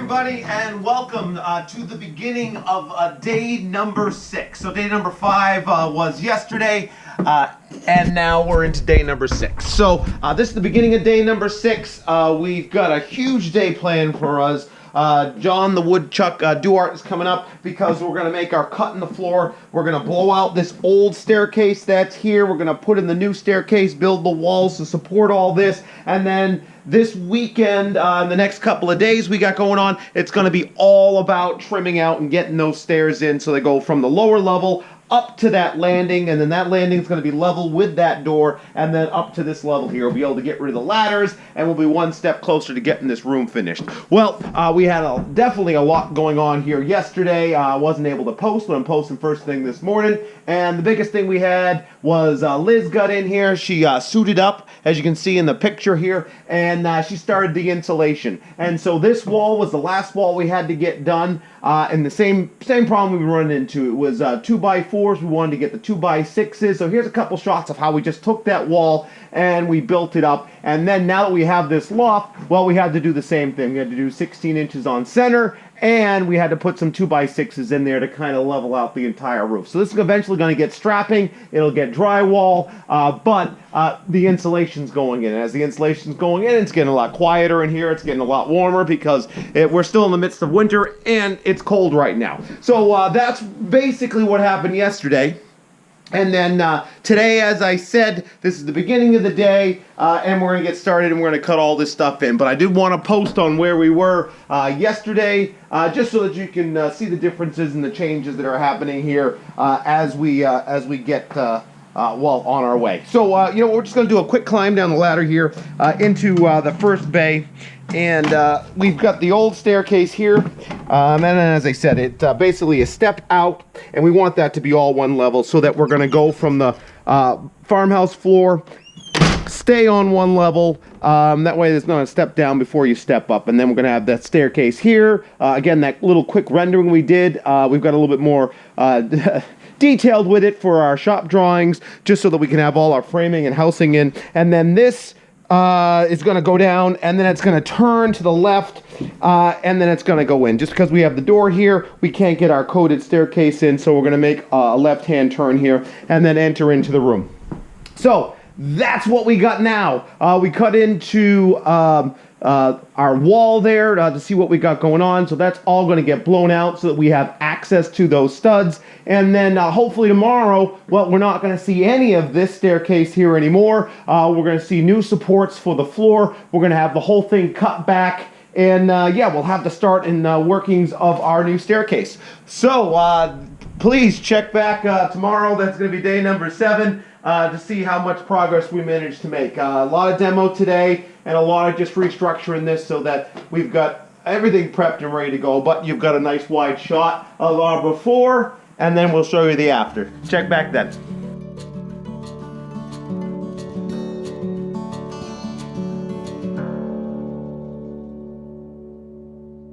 everybody, and welcome to the beginning of day number 6. So day number 5 was yesterday, and now we're into day number 6. So this is the beginning of day number 6. We've got a huge day planned for us. John the Woodchuck Duart is coming up because we're going to make our cut in the floor. We're going to blow out this old staircase that's here. We're going to put in the new staircase, build the walls to support all this, and then this weekend, the next couple of days we got going on, it's going to be all about trimming out and getting those stairs in so they go from the lower level up to that landing, and then that landing is going to be level with that door, and then up to this level here. We'll be able to get rid of the ladders, and we'll be one step closer to getting this room finished. Well, we had definitely a lot going on here yesterday. I wasn't able to post, but I'm posting first thing this morning, and the biggest thing we had was Liz got in here. She suited up, as you can see in the picture here, and she started the insulation. And so this wall was the last wall we had to get done, and the same problem we've been running into. It was 2x4. We wanted to get the 2x6s. So here's a couple shots of how we just took that wall and we built it up. And then now that we have this loft, well, we had to do the same thing. We had to do 16 inches on center, and we had to put some 2x6s in there to kind of level out the entire roof. So this is eventually going to get strapping. It'll get drywall, but the insulation's going in. As the insulation's going in, it's getting a lot quieter in here. It's getting a lot warmer because we're still in the midst of winter and it's cold right now. So that's basically what happened yesterday. And then today, as I said, this is the beginning of the day, and we're going to get started and we're going to cut all this stuff in. But I did want to post on where we were yesterday, just so that you can see the differences and the changes that are happening here as we get well on our way. So we're just going to do a quick climb down the ladder here into the first bay. And we've got the old staircase here, and as I said, it basically is stepped out, and we want that to be all one level so that we're going to go from the farmhouse floor, stay on one level, that way there's not a step down before you step up. And then we're going to have that staircase here. Again, that little quick rendering we did, we've got a little bit more detailed with it for our shop drawings, just so that we can have all our framing and housing in. And then this is going to go down, and then it's going to turn to the left, and then it's going to go in. Just because we have the door here, we can't get our coated staircase in, so we're going to make a left-hand turn here and then enter into the room. So that's what we got now. We cut into our wall there to see what we got going on. So that's all going to get blown out so that we have access to those studs. And then hopefully tomorrow, well, we're not going to see any of this staircase here anymore. We're going to see new supports for the floor. We're going to have the whole thing cut back. And yeah, we'll have the start and workings of our new staircase. So please check back tomorrow. That's going to be day number 7. To see how much progress we managed to make. A lot of demo today and a lot of just restructuring this so that we've got everything prepped and ready to go, but you've got a nice wide shot of our before, and then we'll show you the after. Check back then.